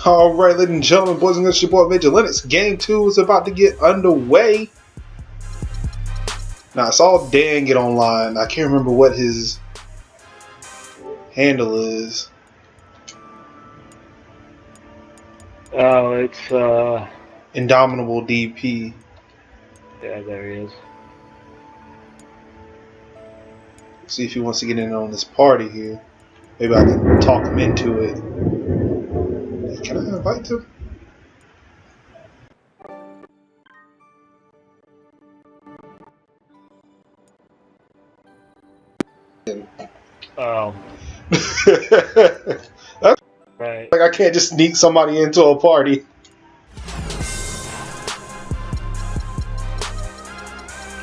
Alright, ladies and gentlemen, boys and girls, it's your boy MajorLinux. Game 2 is about to get underway. Now, I saw Dan get online. I can't remember what his handle is. Oh, it's Indomitable DP. Yeah, there he is. See if he wants to get in on this party here. Maybe I can talk him into it. Can I invite him? Oh. That's right. Like I can't just sneak somebody into a party.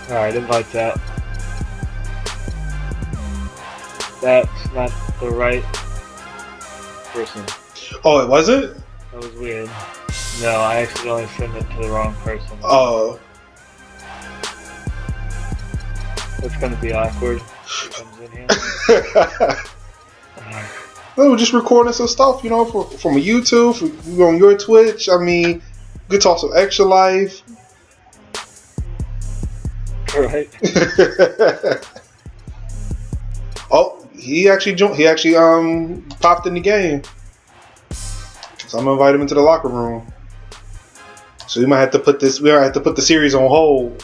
Alright, invite that. That's not the right person. Oh, it wasn't? That was weird. No, I accidentally sent it to the wrong person. Oh. That's gonna be awkward. He comes in here. No, we're just recording some stuff, you know, from YouTube, on your Twitch. I mean, you could talk some extra life. Right. Oh, he actually joined. He actually popped in the game. So I'm gonna invite him into the locker room. So we might have to put this. We might have to put the series on hold.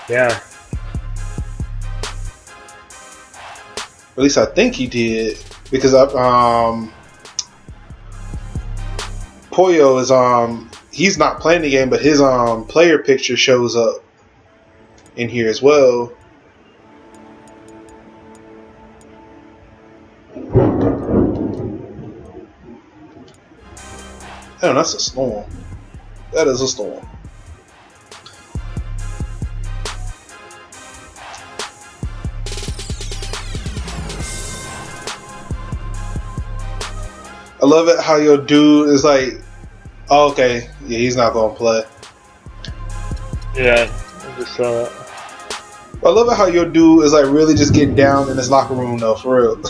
Yeah. At least I think he did, because Poyo is he's not playing the game, but his player picture shows up in here as well. Damn, that's a storm. That is a storm. I love it how your dude is like, oh, okay, yeah, he's not gonna play. Yeah, I just saw that. I love it how your dude is like really just getting down in his locker room though, for real.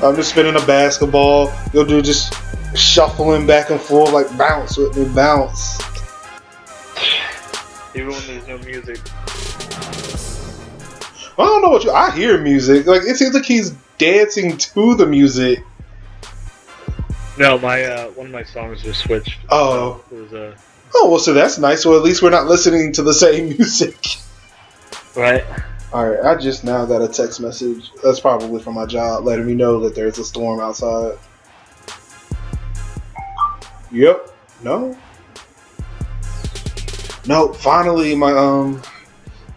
I'm just spinning a basketball. Your dude just shuffling back and forth like bounce with me, bounce. Even when there's no music. I don't know what I hear music. Like it seems like he's dancing to the music. No, my one of my songs was switched. Oh. It was Oh, well, so that's nice. So at least we're not listening to the same music. Right. Alright, I just now got a text message. That's probably from my job, letting me know that there's a storm outside. Yep. No? No, finally my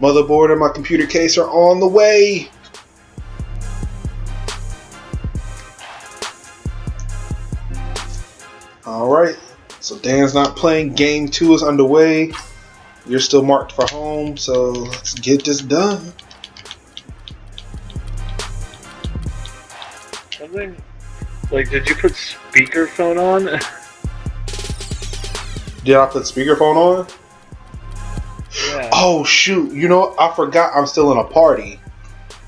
motherboard and my computer case are on the way. Alright. So Dan's not playing. Game 2 is underway. You're still marked for home, so let's get this done. Something like, did you put speakerphone on? Did I put speakerphone on? Yeah. Oh shoot! You know, I forgot I'm still in a party.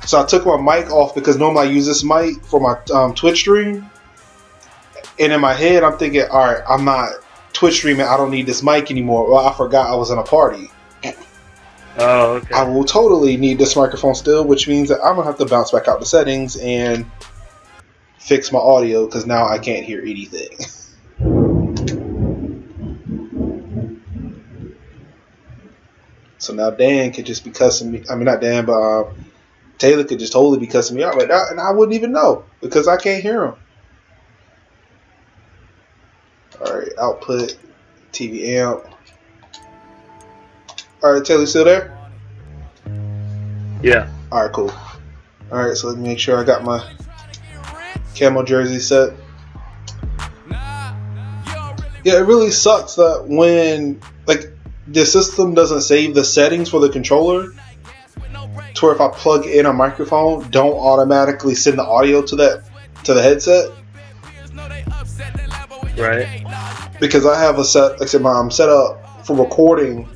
So I took my mic off because normally I use this mic for my Twitch stream. And in my head, I'm thinking, all right, I'm not Twitch streaming. I don't need this mic anymore. Well, I forgot I was in a party. Oh, okay. I will totally need this microphone still, which means that I'm gonna have to bounce back out the settings and fix my audio because now I can't hear anything. So now Dan could just be cussing me. I mean, not Dan, but Taylor could just totally be cussing me out right now, and I wouldn't even know because I can't hear him. Alright, output, TV amp. Alright, Taylor, still there? Yeah. Alright, cool. Alright, so let me make sure I got my camo jersey set. Yeah, it really sucks that when, like, the system doesn't save the settings for the controller, to where if I plug in a microphone, don't automatically send the audio to the headset. Right. Because I have a set, like I said, I'm set up for recording.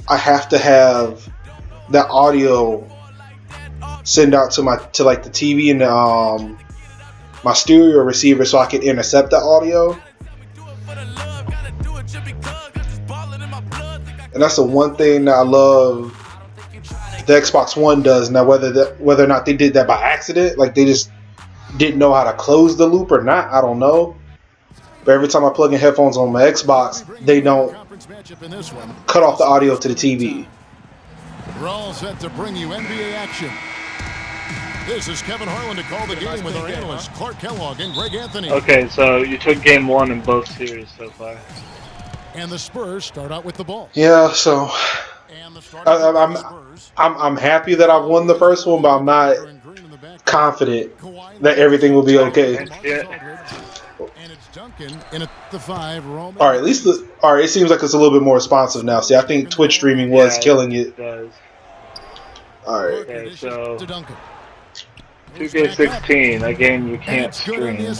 I have to have that audio send out to like the TV and my stereo receiver so I can intercept the audio. And that's the one thing that I love the Xbox One does. Now, whether or not they did that by accident, like they just didn't know how to close the loop or not, I don't know. But every time I plug in headphones on my Xbox, they don't cut off the audio to the TV. We're all set to bring you NBA action. This is Kevin Harlan to call the game with our analysts Clark Kellogg and Greg Anthony. Okay, so you took game 1 in both series so far. And the Spurs start out with the ball. Yeah, so I'm happy that I won the first one, but I'm not confident that everything will be okay. And it's Duncan in at the 5. All right, it seems like it's a little bit more responsive now. See, I think Twitch streaming was killing it. It does. All right. Okay, so 2K16, a game you can't stream. Yeah,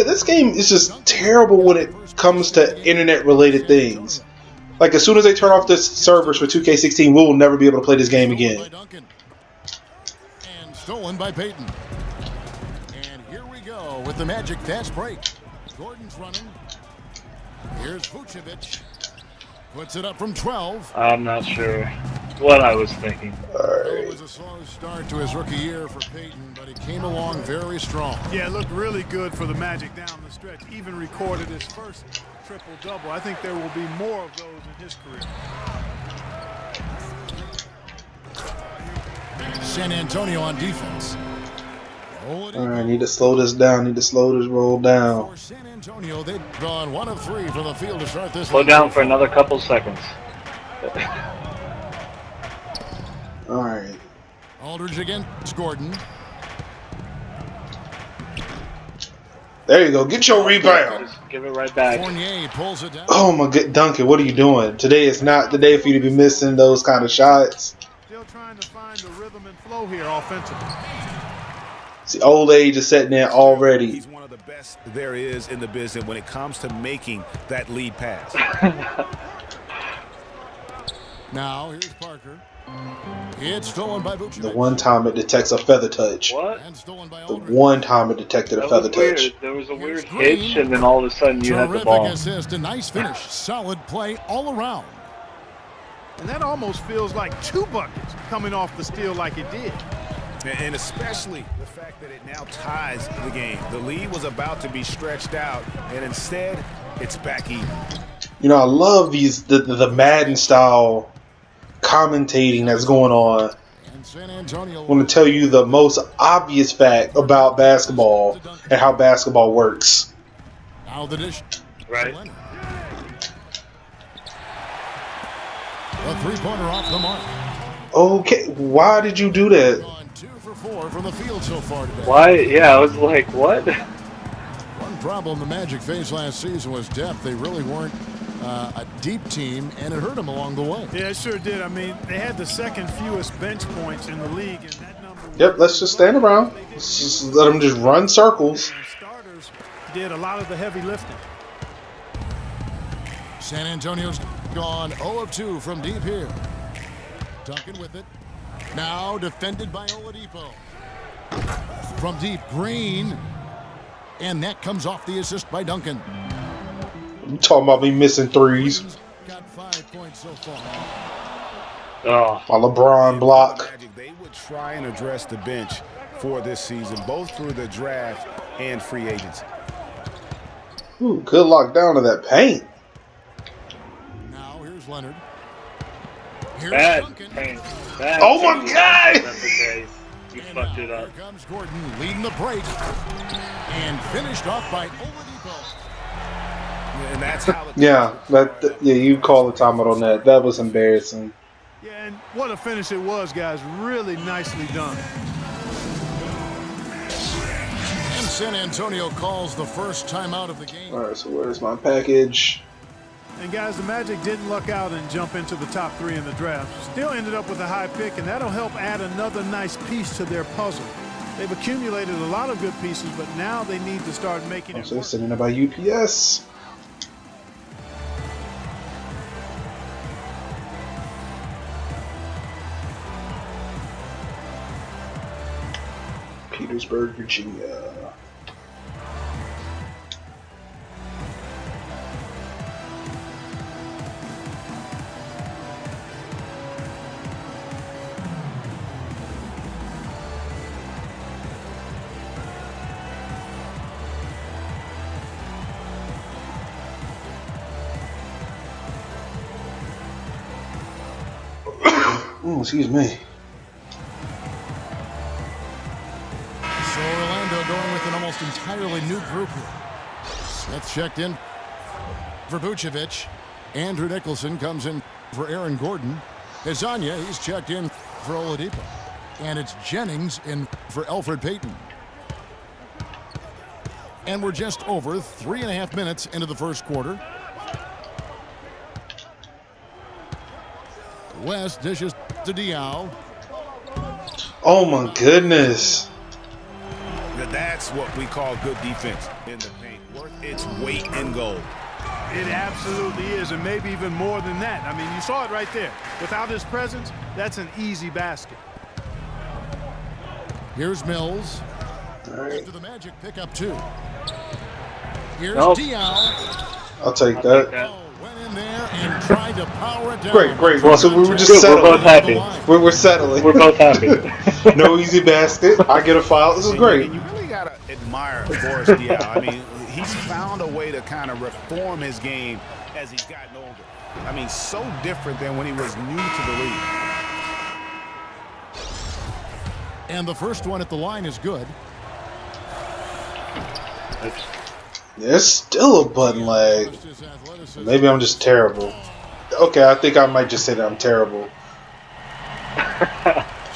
this game is just terrible when it comes to internet-related things. Like, as soon as they turn off the servers for 2K16, we will never be able to play this game again. And stolen by Peyton. And here we go with the Magic fast break. Gordon's running. Here's Vucevic. Puts it up from 12. I'm not sure what I was thinking. It was a slow start to his rookie year for Peyton, but he came along very strong. Yeah, it looked really good for the Magic down the stretch. Even recorded his first triple-double. I think there will be more of those in his career. San Antonio on defense. All right, need to slow this down. Need to slow this roll down. For San Antonio, they've gone 1 of 3 from the field to start this. Slow down for another couple seconds. All right. Aldridge against Gordon. There you go. Get your rebound. Just give it right back. Fournier pulls it down. Oh my God, Duncan, what are you doing? Today is not the day for you to be missing those kind of shots. Still trying to find the rhythm and flow here offensively. See, old age is setting in already. He's one of the best there is in the business when it comes to making that lead pass. Now here's Parker. It's stolen by Vucevic. The one time it detects a feather touch. What? And stolen by The Aldridge. one time it detected a That feather was weird. touch. There was a weird hitch, and then all of a sudden you had the Terrific ball. assist, a nice finish, solid play all around. And that almost feels like 2 buckets coming off the steal like it did. And especially the fact that it now ties the game. The lead was about to be stretched out, and instead, it's back even. You know, I love the Madden style commentating that's going on. And San Antonio. I want to tell you the most obvious fact about basketball and how basketball works. Now the dish. Right. A 3-pointer off the mark. Okay, why did you do that? On 2 for 4 from the field so far today. Why? Yeah, I was like, what? One problem the Magic faced last season was depth. They really weren't a deep team, and it hurt them along the way. Yeah, it sure did. I mean, they had the second fewest bench points in the league, and that number. Yep, let's just stand around. Let's just let them just run circles. And starters did a lot of the heavy lifting. San Antonio's gone 0 of 2 from deep here. Duncan with it. Now defended by Oladipo. From deep, Green. And that comes off the assist by Duncan. You talking about me missing threes? Got 5 points so far. Oh, My LeBron block. Magic, they would try and address the bench for this season, both through the draft and free agency. Ooh, good lock down to that paint. Now here's Leonard. Here's bad. Duncan. Pain. Bad. Oh my God! That's okay. You And fucked now it up. Here comes Gordon leading the break. And finished off by Oladipo. And that's how it Yeah, yeah, you call the timeout on that. That was embarrassing. Yeah, and what a finish it was, guys. Really nicely done. And San Antonio calls the first timeout of the game. All right, so where's my package? And guys, the Magic didn't luck out and jump into the top 3 in the draft. Still ended up with a high pick, and that'll help add another nice piece to their puzzle. They've accumulated a lot of good pieces, but now they need to start making it So work. sending it by UPS. Peter Petersburg, Virginia. Ooh, excuse me. So Orlando going with an almost entirely new group here. Smith checked in for Vucevic. Andrew Nicholson comes in for Aaron Gordon. Hezonja, he's checked in for Oladipo. And it's Jennings in for Elfrid Payton. And we're just over 3.5 minutes into the first quarter. West dishes to Diaw. Oh my goodness. That's what we call good defense in the paint. Worth its weight in gold. It absolutely is, and maybe even more than that. I mean, you saw it right there. Without his presence, that's an easy basket. Here's Mills. All right. To the Magic pick up 2. Here's Nope. Diaw. I'll take I'll that. take that. Went in there and tried to power it down. Great. Well, So we were just good, settling. we're both happy. We're settling. We're both happy. No easy basket. I get a foul. This is great. And you really gotta admire Boris Diaw. I mean, he's found a way to kind of reform his game as he's gotten older. I mean, so different than when he was new to the league. And the first one at the line is good. There's still a button lag. Maybe I'm just terrible. Okay, I think I might just say that I'm terrible.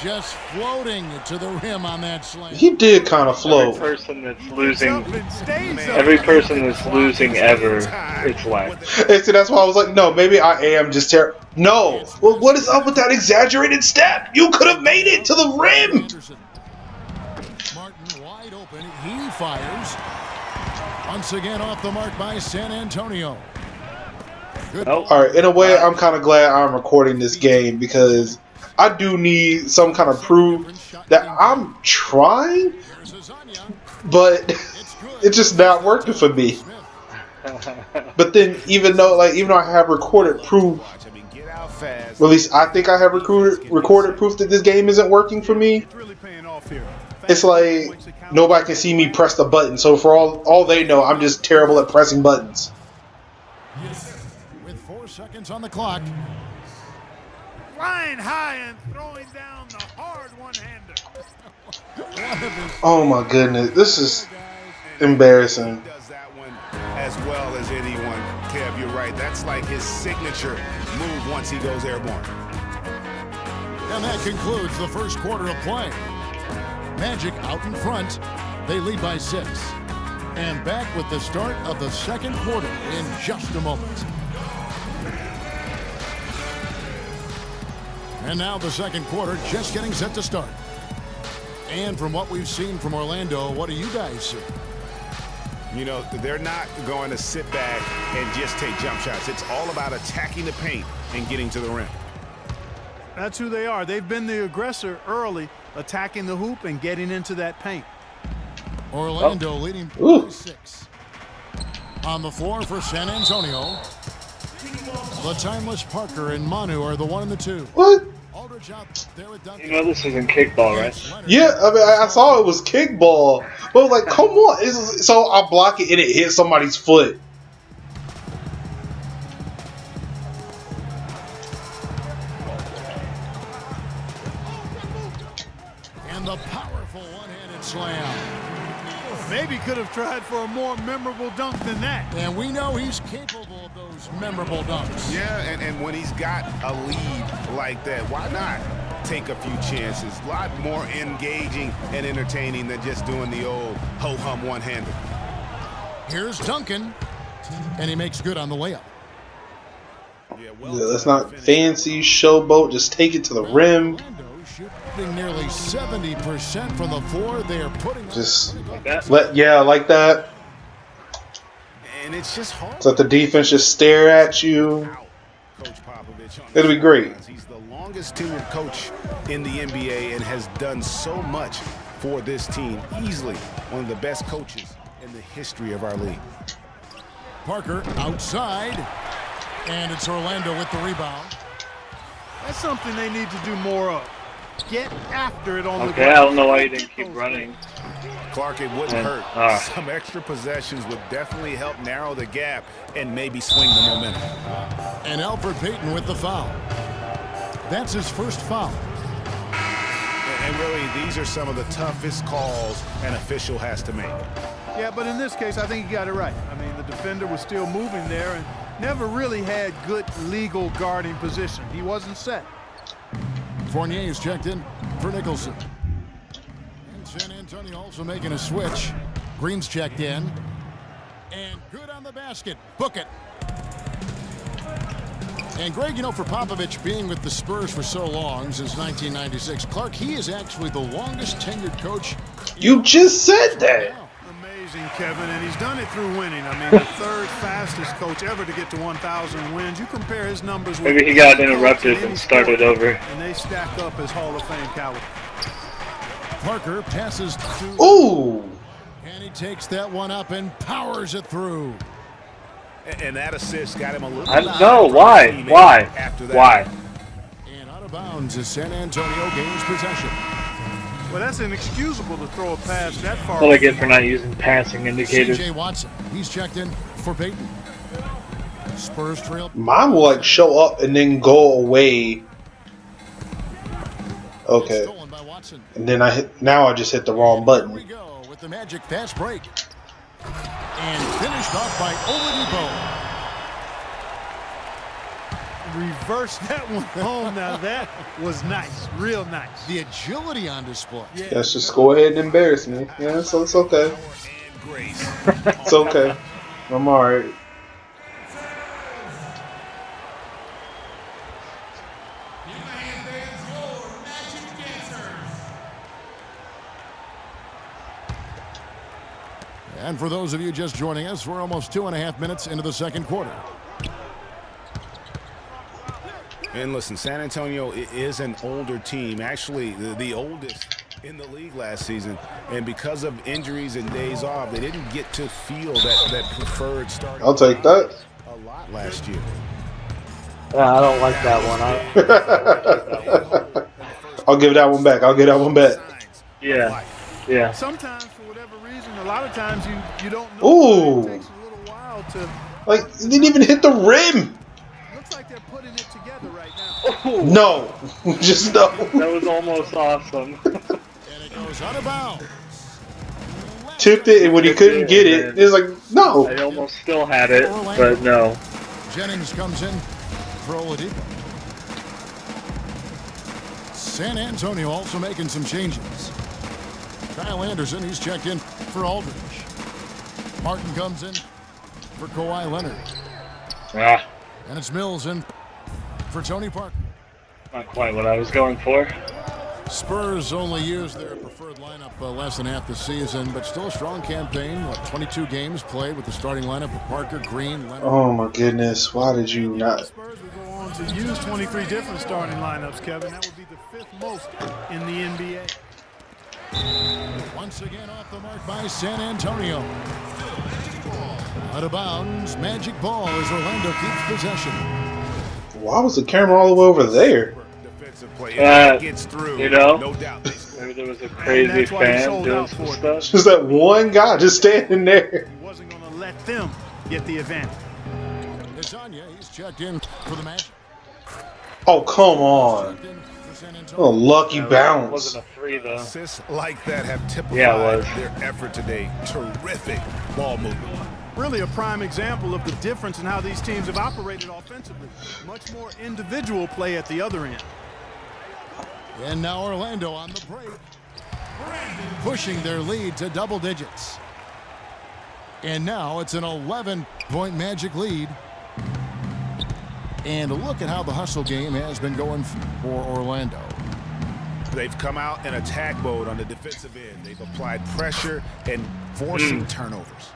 Just floating to the rim on that slam. He did kind of float. Every person that's losing, Up and stays up. every person that's losing ever, it's lag. And so that's why I was like, no, maybe I am just terrible. No. Well, what is up with that exaggerated step? You could have made it to the rim. Martin wide open. He fires. Once again off the mark by San Antonio. Good. Nope. All right, in a way, I'm kind of glad I'm recording this game because I do need some kind of proof that I'm trying, Here's Hezonja. but it's just not working for me. But then, even though I have recorded proof, Watch, I mean, get out fast. or at least I think I have recorded proof that this game isn't working for me. It's really paying off here. It's like nobody can see me press the button. So for all they know, I'm just terrible at pressing buttons. With 4 seconds on the clock. Flying high and throwing down the hard one-hander. Oh my goodness, this is embarrassing. He does that one as well as anyone. Kev, you're right. That's like his signature move once he goes airborne. And that concludes the first quarter of play. Magic out in front. They lead by 6. And back with the start of the second quarter in just a moment. And now the second quarter just getting set to start. And from what we've seen from Orlando, what do you guys see? You know, they're not going to sit back and just take jump shots. It's all about attacking the paint and getting to the rim. That's who they are. They've been the aggressor early, attacking the hoop and getting into that paint. Orlando leading Ooh. by 6. On the floor for San Antonio. The timeless Parker and Manu are the 1 and the 2. What? Aldridge out there with Duncan. You know this isn't kickball, right? Yeah, I mean, I saw it was kickball, but I was like, come on. So I block it and it hit somebody's foot. And the powerful one-handed slam. Maybe could have tried for a more memorable dunk than that. And we know he's capable of those memorable dunks. Yeah, and when he's got a lead like that, why not take a few chances? A lot more engaging and entertaining than just doing the old ho-hum one-hander. Here's Duncan. And he makes good on the layup. Yeah, Yeah, that's not fancy showboat. Just take it to the rim. Orlando shooting nearly 70% from the floor. They are putting Just That. like that. And it's just hard. So let the defense just stare at you. Coach Popovich on It'll be great. He's the longest tenured coach in the NBA and has done so much for this team. Easily one of the best coaches in the history of our league. Parker outside, and it's Orlando with the rebound. That's something they need to do more of. Get after it on the Okay, ground. I don't know why you didn't keep running. Clark, it wouldn't hurt. Some extra possessions would definitely help narrow the gap and maybe swing the momentum. And Alfred Payton with the foul. That's his first foul. And really, these are some of the toughest calls an official has to make. Yeah, but in this case, I think he got it right. I mean, the defender was still moving there and never really had good legal guarding position. He wasn't set. Fournier is checked in for Nicholson. And San Antonio also making a switch. Green's checked in. And good on the basket. Book it. And Greg, you know, for Popovich being with the Spurs for so long, since 1996, Clark, he is actually the longest tenured coach. You just said that. Amazing, Kevin, and he's done it through winning. I mean, the third fastest coach ever to get to 1,000 wins. You compare his numbers with Maybe he got interrupted and started over. and they stack up as Hall of Fame caliber. Parker passes to... Ooh. And he takes that one up and powers it through. And that assist got him a little... No, why? Why? And out of bounds as San Antonio gains possession. Well, that's inexcusable to throw a pass that far. That's what I get for not using passing indicators. C.J. Watson, he's checked in for Payton. Spurs trail. Mine will like show up and then go away. Okay. Stolen by Watson. And then I just hit the wrong Here button. we go with the Magic fast break. And finished off by Oladipo. Reverse that one home. Now that was nice, real nice. The agility on display. Let's just go ahead and embarrass me. Yeah, so it's okay. And grace. It's okay. I'm alright. And for those of you just joining us, we're almost 2.5 minutes into the second quarter. And listen, San Antonio is an older team, actually the oldest in the league last season. And because of injuries and days off, they didn't get to feel that preferred starting. I'll take that. A lot last year. I don't like that one. I'll give that one back. I'll give that one back. Yeah. Yeah. Sometimes, for whatever reason, a lot of times you don't know. Ooh. It takes a little while to. Like, it didn't even hit the rim. Looks like they're putting it together right now. No. Just no. That was almost awesome. And it goes out of bounds. Tipped it, and when he couldn't get it, it was like, no. I almost still had it, but no. Jennings comes in for Oladipo. San Antonio also making some changes. Kyle Anderson, he's checked in for Aldridge. Martin comes in for Kawhi Leonard. Ah, And it's Mills in for Tony Parker. not quite what I was going for. Spurs only used their preferred lineup less than half the season, but still a strong campaign. 22 games played with the starting lineup of Parker, Green, Leonard. Oh my goodness. Why did you The not? Spurs will go on to use 23 different starting lineups, Kevin. That would be the fifth most in the NBA. Once again off the mark by San Antonio. Out of bounds, magic ball as Orlando keeps possession. Why was the camera all the way over there? Defensive play. If that gets through, you know? no doubt. Maybe there was a crazy that's why he fan sold doing out some for it. stuff. Just that one guy just standing there. He wasn't going to let them get the advantage. Desanya, he's checked in for the Magic. Oh, come on. Checked in for San Oh, Antonio. lucky It bounce. wasn't a free though. Assists like that have typified Yeah, it was. their effort today. Terrific ball movement. Really a prime example of the difference in how these teams have operated offensively. Much more individual play at the other end. And now Orlando on the break. Pushing their lead to double digits. And now it's an 11-point Magic lead. And look at how the hustle game has been going for Orlando. They've come out in attack mode on the defensive end. They've applied pressure and forcing turnovers.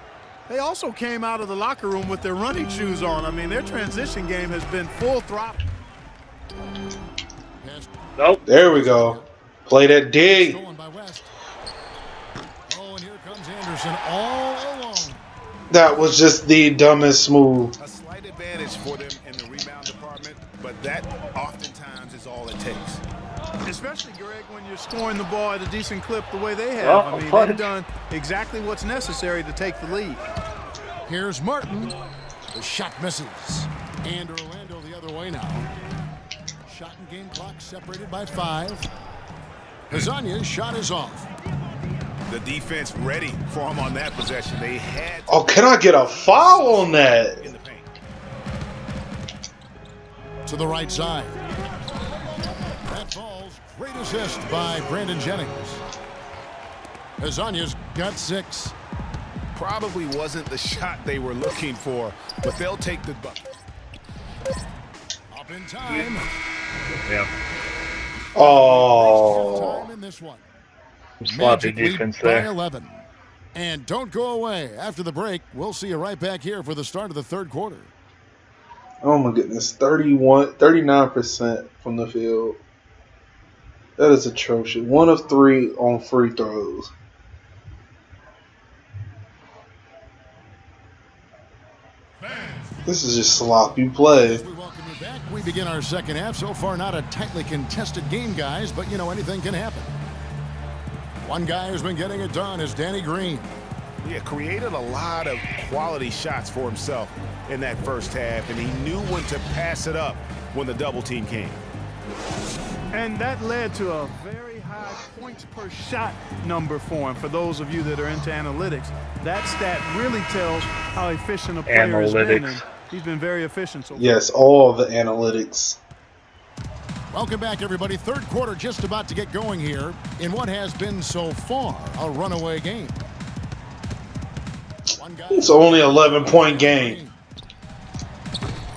They also came out of the locker room with their running shoes on. I mean, their transition game has been full throttle. Nope. There we go. Play that dig. Stolen by West. Here comes Anderson all alone. That was just the dumbest move. A slight advantage for them in the rebound department, but that oftentimes is all it takes. Especially, Greg, when you're scoring the ball at a decent clip the way they have. I mean, they've done exactly what's necessary to take the lead. Here's Martin. The shot misses. And Orlando the other way now. Shot and game clock separated by 5. Hazanya's shot is off. The defense ready for him on that possession. They had. Oh, can I get a foul on that? In the paint. To the right side. That falls. Great assist by Brandon Jennings. Hazanya's got 6. Probably wasn't the shot they were looking for, but they'll take the bucket. Up in time. Yeah. Oh. Time in this one. Sloppy Magic lead defense by there. 11. And don't go away. After the break, we'll see you right back here for the start of the third quarter. Oh my goodness. 39% from the field. That is atrocious. 1 of 3 on free throws. This is just sloppy play. We welcome you back. We begin our second half. So far, not a tightly contested game, guys, but you know, anything can happen. One guy who's been getting it done is Danny Green. Yeah, created a lot of quality shots for himself in that first half, and he knew when to pass it up when the double team came. And that led to a very high points per shot number for him. For those of you that are into analytics, that stat really tells how efficient a player has been. And he's been very efficient so far. Yes, all the analytics. Welcome back, everybody. Third quarter just about to get going here in what has been so far a runaway game. One guy It's only 11-point game.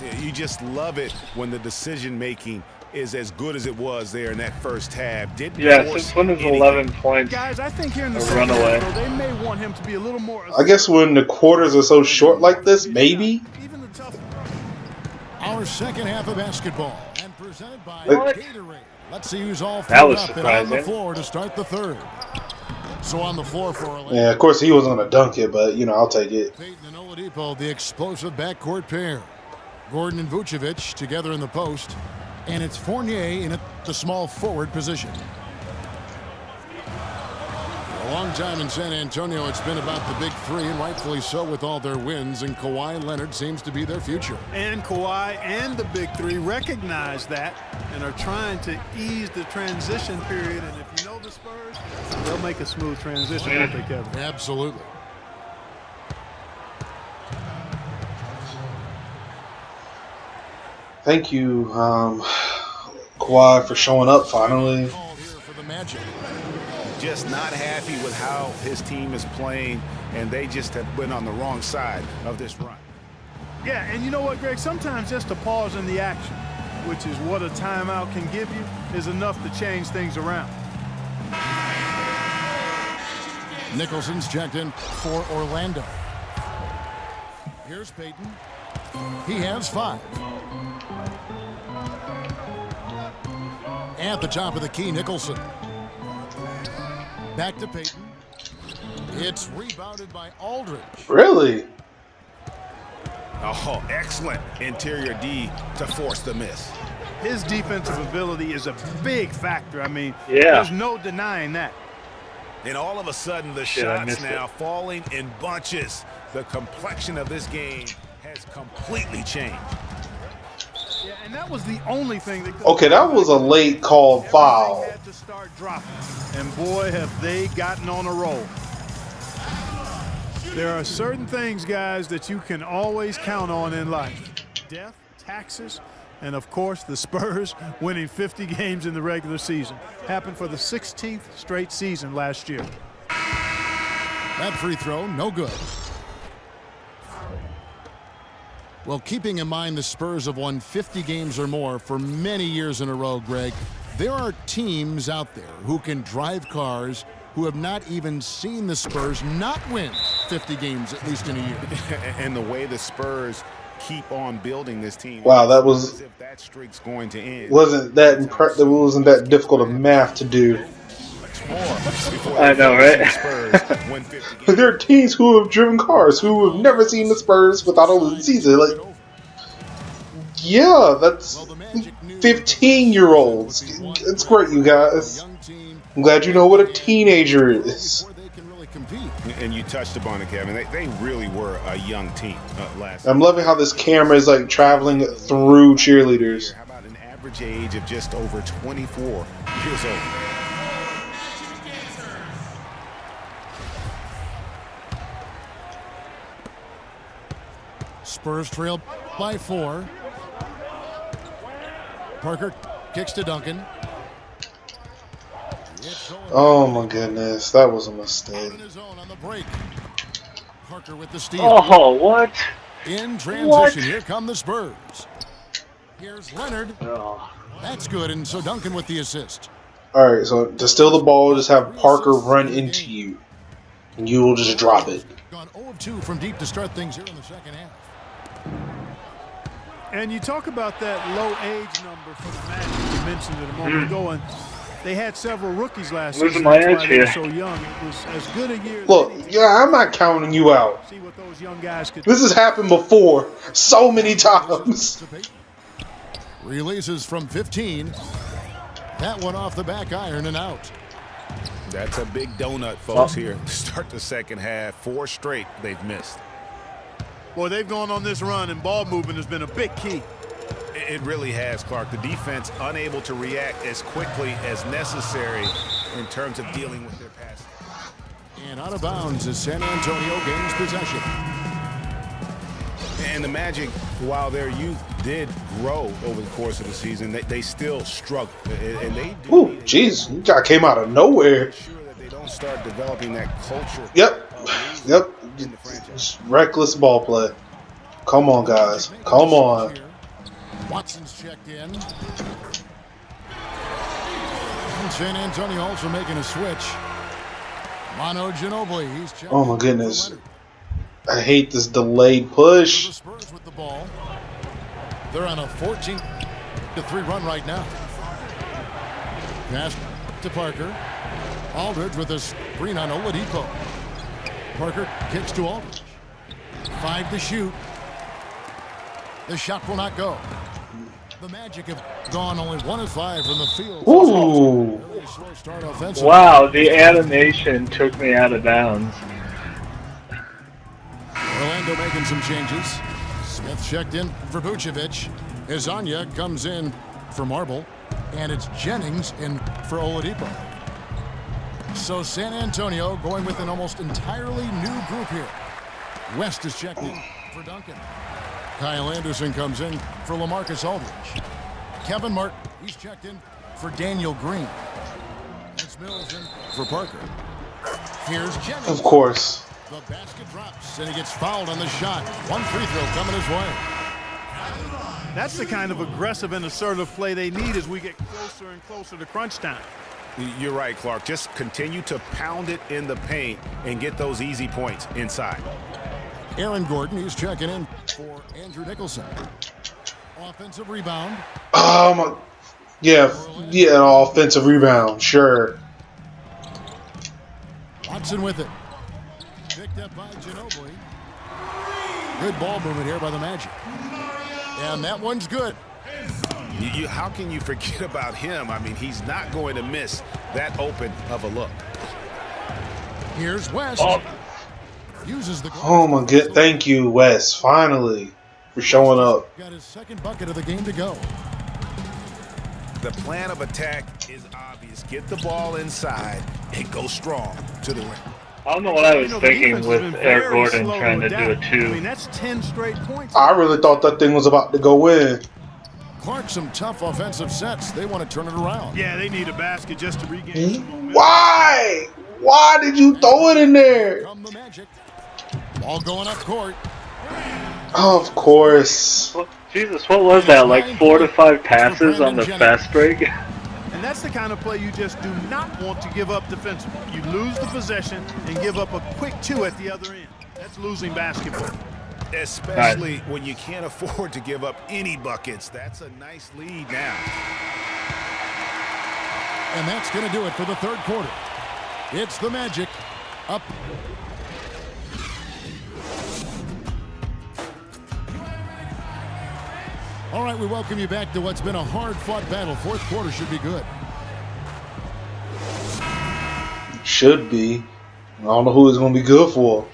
Yeah, you just love it when the decision-making is as good as it was there in that first half. Yeah, since when is 11 points Guys, I think here in the a second runaway? half, though, they may want him to be a little more. I guess when the quarters are so short like this, maybe. Even the tough. Our second half of basketball and presented by What? Gatorade. Let's see who's all That filled was up and on the surprising. floor to start the third. So on the floor for Orlando. Yeah, of course he was going to dunk it, but, you know, I'll take it. Peyton and Oladipo, the explosive backcourt pair. Gordon and Vucevic together in the post. And it's Fournier in the small forward position. A long time in San Antonio, it's been about the big three, and rightfully so with all their wins, and Kawhi Leonard seems to be their future. And Kawhi and the big three recognize that and are trying to ease the transition period. And if you know the Spurs, they'll make a smooth transition, won't they, Kevin? Absolutely. Thank you, Kawhi, for showing up finally. Called here for the Magic. Just not happy with how his team is playing, and they just have been on the wrong side of this run. Yeah, and you know what, Greg? Sometimes just a pause in the action, which is what a timeout can give you, is enough to change things around. Nicholson's checked in for Orlando. Here's Peyton. He has 5. At the top of the key, Nicholson. Back to Peyton. It's rebounded by Aldridge. Really? Oh, excellent interior D to force the miss. His defensive ability is a big factor. I mean, Yeah. there's no denying that. And all of a sudden, the Shit, I shots missed now it. falling in bunches. The complexion of this game has completely changed. Yeah, and that was the only thing that. Okay, that was a late called foul. Everything had to start dropping, and boy, have they gotten on a roll. There are certain things, guys, that you can always count on in life: death, taxes, and of course the Spurs winning 50 games in the regular season. Happened for the 16th straight season last year. That free throw, no good. Well, keeping in mind the Spurs have won 50 games or more for many years in a row, Greg, there are teams out there who can drive cars who have not even seen the Spurs not win 50 games at least in a year. And the way the Spurs keep on building this team. Wow, that was as if that streak's going to end. wasn't that difficult of math to do. before I know, right? Spurs win 50 games. There are teams who have driven cars who have never seen the Spurs without a losing season. Like, yeah, that's 15-year-olds. It's great, you guys. I'm glad you know what a teenager is. And you touched upon it, Kevin. They really were a young team last I'm loving how this camera is like traveling through cheerleaders. How about an average age of just over 24 years old? Spurs trail by 4. Parker kicks to Duncan. Oh my goodness, that was a mistake. In his own on the break. Parker with the steal. Oh, what? In transition, What? here come the Spurs. Here's Leonard. Oh. That's good, and so Duncan with the assist. Alright, so to steal the ball, just have Parker run into you. And you will just drop it. Gone 0 of 2 from deep to start things here in the second half. And you talk about that low age number for the Magic. You mentioned it a moment ago, and they had several rookies last Losing season. my That's edge why they were here. so young. It was as good a year. Look, yeah, I'm not counting you out. See what those young guys could. This has happened before so many times. Releases from 15. That one off the back iron and out. That's a big donut, folks, here. Start the second half. 4 straight they've missed. Boy, they've gone on this run, and ball movement has been a big key. It really has, Clark. The defense unable to react as quickly as necessary in terms of dealing with their passing. And out of bounds as San Antonio gains possession. And the Magic, while their youth did grow over the course of the season, they still struggle. And they do. Ooh, jeez, you guy came out of nowhere. Make sure that they don't start developing that culture. Yep. Just reckless ball play. Come on, guys. Come on. Watson's checked in. And San Antonio also making a switch. Manu Ginobili, he's checked. Oh my in for goodness. Leonard. I hate this delayed The push. Spurs with the ball. They're on a 14-3 run right now. Pass to Parker. Aldridge with a screen on Oladipo. Parker kicks to Aldridge. 5 to shoot. The shot will not go. The Magic have gone only 1 of 5 from the field. Ooh. Very slow start offensively. Wow, the animation took me out of bounds. Orlando making some changes. Smith checked in for Vucevic. Izanya comes in for Marble. And it's Jennings in for Oladipo. So San Antonio going with an almost entirely new group here. West is checked in for Duncan. Kyle Anderson comes in for LaMarcus Aldridge. Kevin Martin, he's checked in for Daniel Green. That's Mills in for Parker. Here's Jennings. Of course. The basket drops, and he gets fouled on the shot. 1 free throw coming his way. That's the kind of aggressive and assertive play they need as we get closer and closer to crunch time. You're right, Clark. Just continue to pound it in the paint and get those easy points inside. Aaron Gordon, he's checking in for Andrew Nicholson. Offensive rebound. Yeah, offensive rebound, sure. Watson with it. Picked up by Ginobili. Good ball movement here by the Magic. And that one's good. How can you forget about him? I mean, he's not going to miss that open of a look. Here's West. Uses the goal. Oh my god, thank you, Wes, finally, for showing up. Got his second bucket of the game to go. The plan of attack is obvious. Get the ball inside and go strong to the rim. I don't know what I was The thinking defense has with been Eric very Gordon slow trying to do a adapt. I mean, 2. that's 10 straight points. I really thought that thing was about to go in. Clark, some tough offensive sets. They want to turn it around. Yeah, they need a basket just to regain some momentum. Why? Why did you throw it in there? Come the Magic. Ball going up court. Oh, of course. Well, Jesus, what was that? Like 4 to 5 passes on the fast break? And that's the kind of play you just do not want to give up defensively. You lose the possession and give up a quick 2 at the other end. That's losing basketball. Especially when you can't afford to give up any buckets. That's a nice lead now. And that's going to do it for the third quarter. It's the Magic up. All right, we welcome you back to what's been a hard-fought battle. Fourth quarter should be good. Should be. I don't know who it's going to be good for.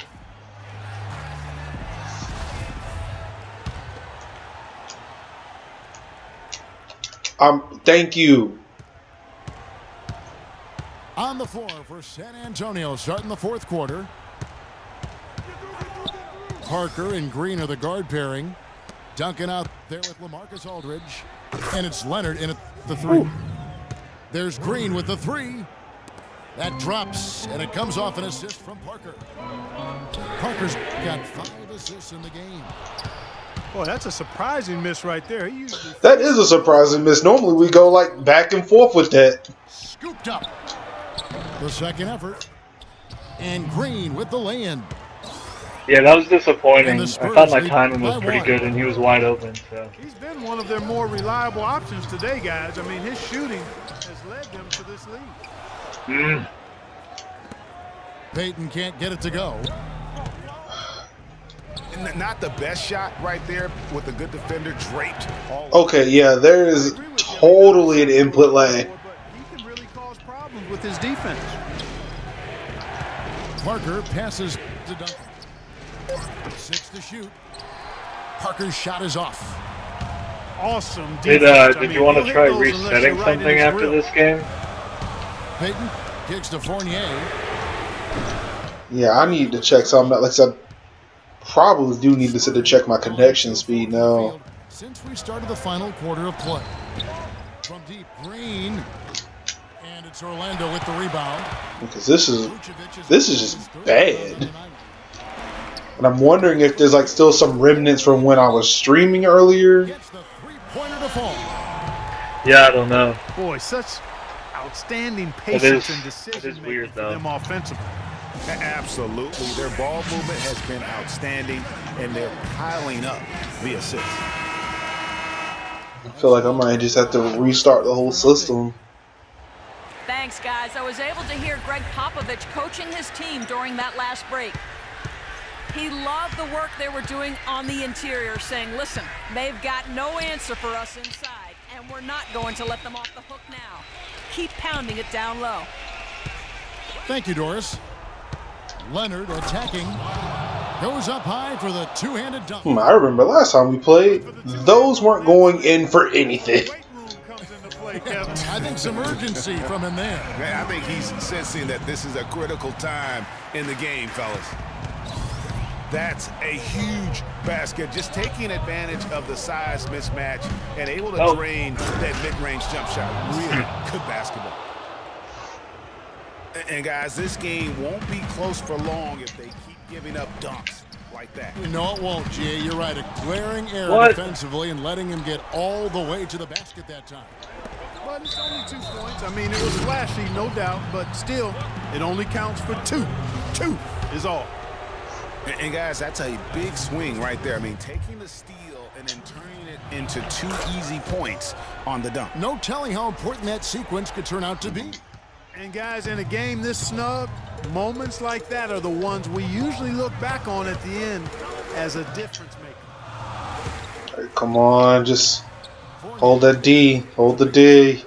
Thank you. On the floor for San Antonio, starting the fourth quarter. Parker and Green are the guard pairing. Duncan out there with LaMarcus Aldridge. And it's Leonard in at the three. Ooh. There's Green with the three. That drops, and it comes off an assist from Parker. Parker's got 5 assists in the game. Boy, that's a surprising miss right there. That is a surprising miss. Normally we go like back and forth with that. Scooped up. The second effort. And Green with the lay-in. Yeah, that was disappointing. I thought my timing was pretty good, and he was wide open. So he's been one of their more reliable options today, guys. I mean, his shooting has led them to this lead. Payton can't get it to go. Not the best shot right there with a good defender draped. Okay, yeah, there is totally an input lag. But he can really cause problems with his defense. Parker passes to Duncan. 6 to shoot. Parker's shot is off. Awesome defense. Did you want to try resetting something after this game? Payton kicks to Fournier. Yeah, I need to check something. Like I said, probably do need to check my connection speed now. Since we started the final quarter of play. From deep, Green. And it's Orlando with the rebound. Because this is just bad. And I'm wondering if there's like still some remnants from when I was streaming earlier. Yeah, I don't know. Boy, such outstanding patience and decision making for them offensively. Absolutely. Their ball movement has been outstanding, and they're piling up the assists. I feel like I might just have to restart the whole system. Thanks, guys. I was able to hear Greg Popovich coaching his team during that last break. He loved the work they were doing on the interior, saying, listen, they've got no answer for us inside, and we're not going to let them off the hook now. Keep pounding it down low. Thank you, Doris. Leonard attacking. Goes up high for the two-handed dunk. I remember last time we played, those weren't going in for anything. I think some urgency from him there. Man, I think he's sensing that this is a critical time in the game, fellas. That's a huge basket. Just taking advantage of the size mismatch and able to drain that mid-range jump shot. Really good basketball. And guys, this game won't be close for long if they keep giving up dunks like that. No, it won't, Jay. You're right. A glaring error defensively and letting him get all the way to the basket that time. But it's only 2 points. I mean, it was flashy, no doubt, but still, it only counts for 2. 2 is all. And guys, that's a big swing right there. I mean, taking the steal and then turning it into 2 easy points on the dunk. No telling how important that sequence could turn out to be. And guys, in a game this snug, moments like that are the ones we usually look back on at the end as a difference maker. Right, come on, just hold that D. Hold the D.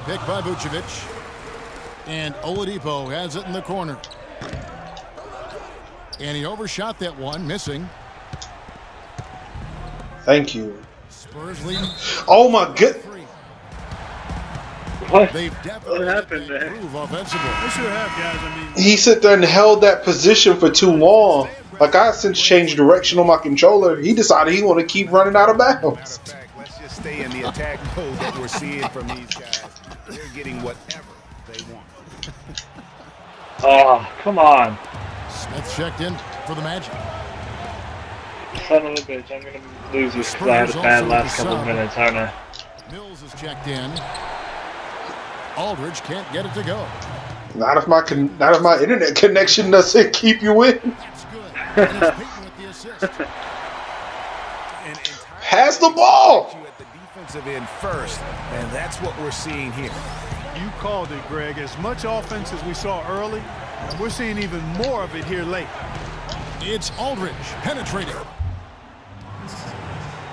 Picked by Vucevic. And Oladipo has it in the corner. And he overshot that one, missing. Thank you. Spurs leading. Oh my good. What? They've definitely happened there? Improve offensively. They sure have, guys. I mean, He sat there and held that position for too long. Like I since changed direction on my controller, he decided he want to keep running out of bounds. Matter of fact, let's just stay in the attack mode that we're seeing from these guys. They're getting whatever they want. Oh, come on. Smith checked in for the Magic. Son of a bitch, I'm going to lose this because I had a bad last couple of minutes, aren't I? Mills is checked in. Aldridge can't get it to go. Not if my internet connection doesn't keep you in. That's good. And it's Payton with the assist. Pass the ball. At the defensive end first, and that's what we're seeing here. You called it, Greg. As much offense as we saw early, we're seeing even more of it here late. It's Aldridge penetrating.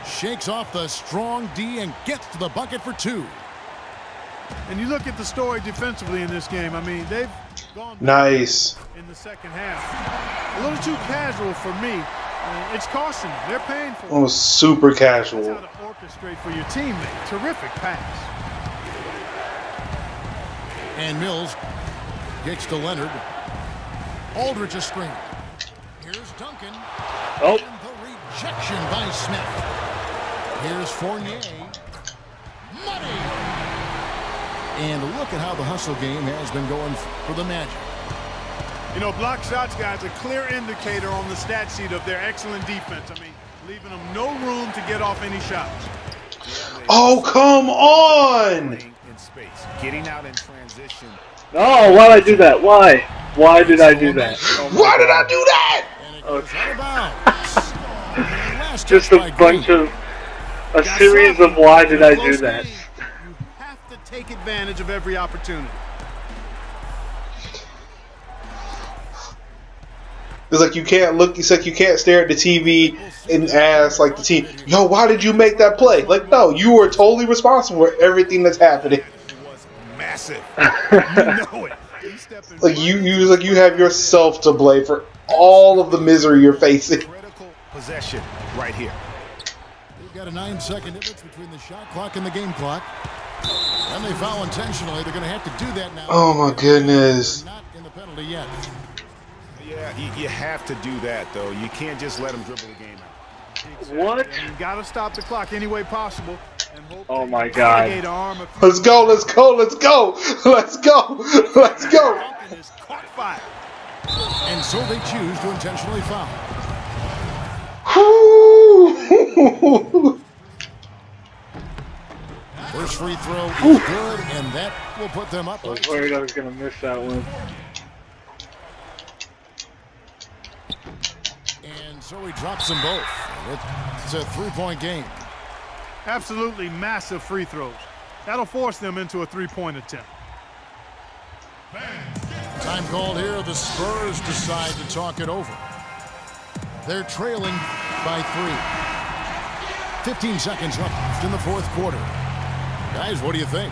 Shakes off the strong D and gets to the bucket for 2. And you look at the story defensively in this game. I mean, they've gone Nice. in the second half. A little too casual for me. It's costing them. They're paying for it. Oh, super That's casual. how to orchestrate for your teammate. Terrific pass. And Mills gets to Leonard. Aldridge a screen. Here's Duncan. Oh, And the rejection by Smith. Here's Fournier. Money. And look at how the hustle game has been going for the Magic. You know, block shots, guys, a clear indicator on the stat sheet of their excellent defense. I mean, leaving them no room to get off any shots. Oh, come on! In space, getting out in transition. no, why'd I do that? Why? Why did I do that? Oh my Why did I God. do that? And it goes out of bounds. Just a bunch of, a series of why did I do that? You have to take advantage of every opportunity. It's like you can't look. It's like you can't stare at the TV and ask like the team, "Yo, why did you make that play?" Like, no, you were totally responsible for everything that's happening. It was massive. You know it. Like you have yourself to blame for all of the misery you're facing. Critical possession right here. They've got a 9-second difference between the shot clock and the game clock. And they foul intentionally. They're going to have to do that now. Oh my goodness. They're not in the penalty yet. Yeah, you have to do that though. You can't just let them dribble the game out. What? You got to stop the clock any way possible. And hope Oh they my can God. delegate an arm of- Let's go. Let's go. Let's go. Let's go. Let's go. Duncan has caught fire. And so they choose to intentionally foul. Whew. First free throw is good, and that will put them up. I was worried I was gonna miss that one. And so he drops them both. It's a 3-point game. Absolutely massive free throws. That'll force them into a three-point attempt. Time called here. The Spurs decide to talk it over. They're trailing by 3. 15 seconds left in the fourth quarter. Guys, what do you think?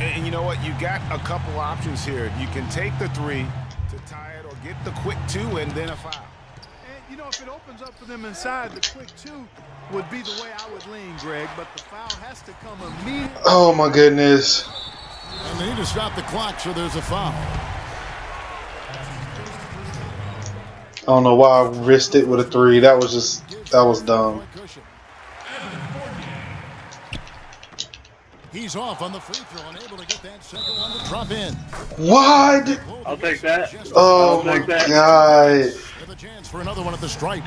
And you know what? You got a couple options here. You can take the 3 to tie it, or get the quick 2 and then a foul. And, you know, if it opens up for them inside, the quick 2 would be the way I would lean, Greg, but the foul has to come immediately. Oh my goodness. And they need to stop the clock, so there's a foul. I don't know why I risked it with a 3. That was dumb. He's off on the free throw, unable to get that second one to drop in. What? I'll take that. Oh I'll my take that. god. With a chance for another one at the stripe.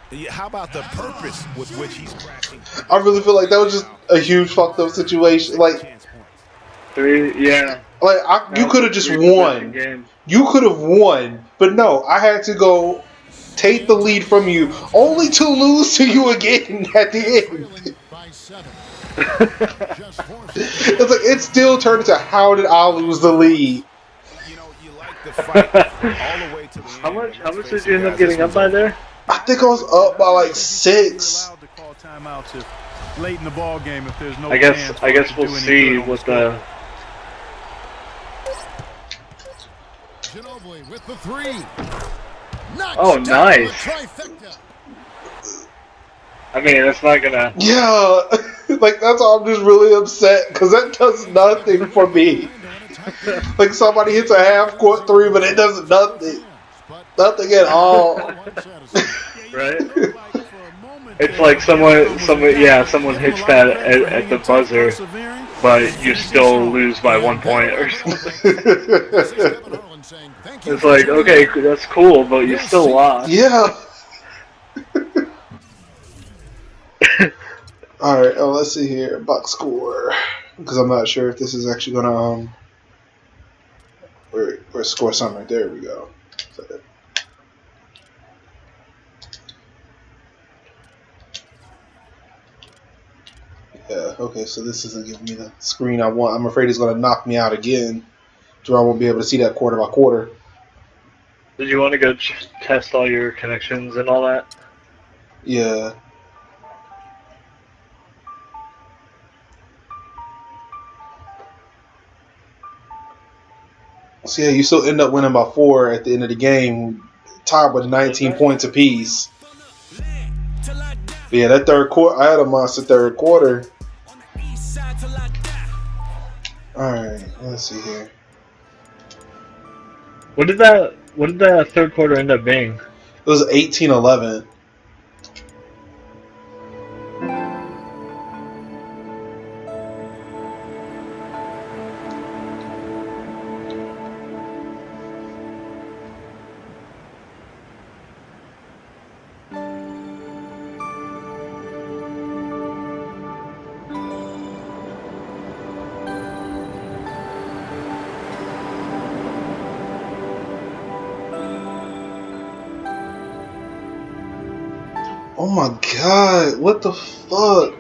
Yeah, how about the purpose with which he's crashing? I really feel like that was just a huge fucked up situation. Like 3, yeah. you could have just Three possession won. game. You could have won, but no, I had to go take the lead from you, only to lose to you again at the end. By 7. It's like it still turned into how did I lose the lead? You know, you like the fight all the way to the end. How much did you end up getting up by there? I think I was up by like 6. Allowed to call timeouts if late in the ball game if there's no I guess chance we'll for it to do any see good on what score. the. Ginobili with the 3. Knocks Oh, down nice. the trifecta. I mean, it's not gonna. Yeah, like that's why I'm just really upset because that does nothing for me. Like somebody hits a half court 3, but it does nothing, nothing at all. Right? It's like someone hits that at the buzzer, but you still lose by 1 point or something. It's like, okay, that's cool, but you still lost. Yeah. All right. Oh, let's see here. Box score, because I'm not sure if this is actually gonna where score summary. There we go. Yeah, okay, so this isn't giving me the screen I want. I'm afraid it's going to knock me out again, so I won't be able to see that quarter by quarter. Did you want to go test all your connections and all that? Yeah. So yeah, you still end up winning by 4 at the end of the game, tied with 19 points apiece. But yeah, that third quarter, I had a monster third quarter. Alright, let's see here. What did that third quarter end up being? It was 18-11. Oh my god, what the fuck?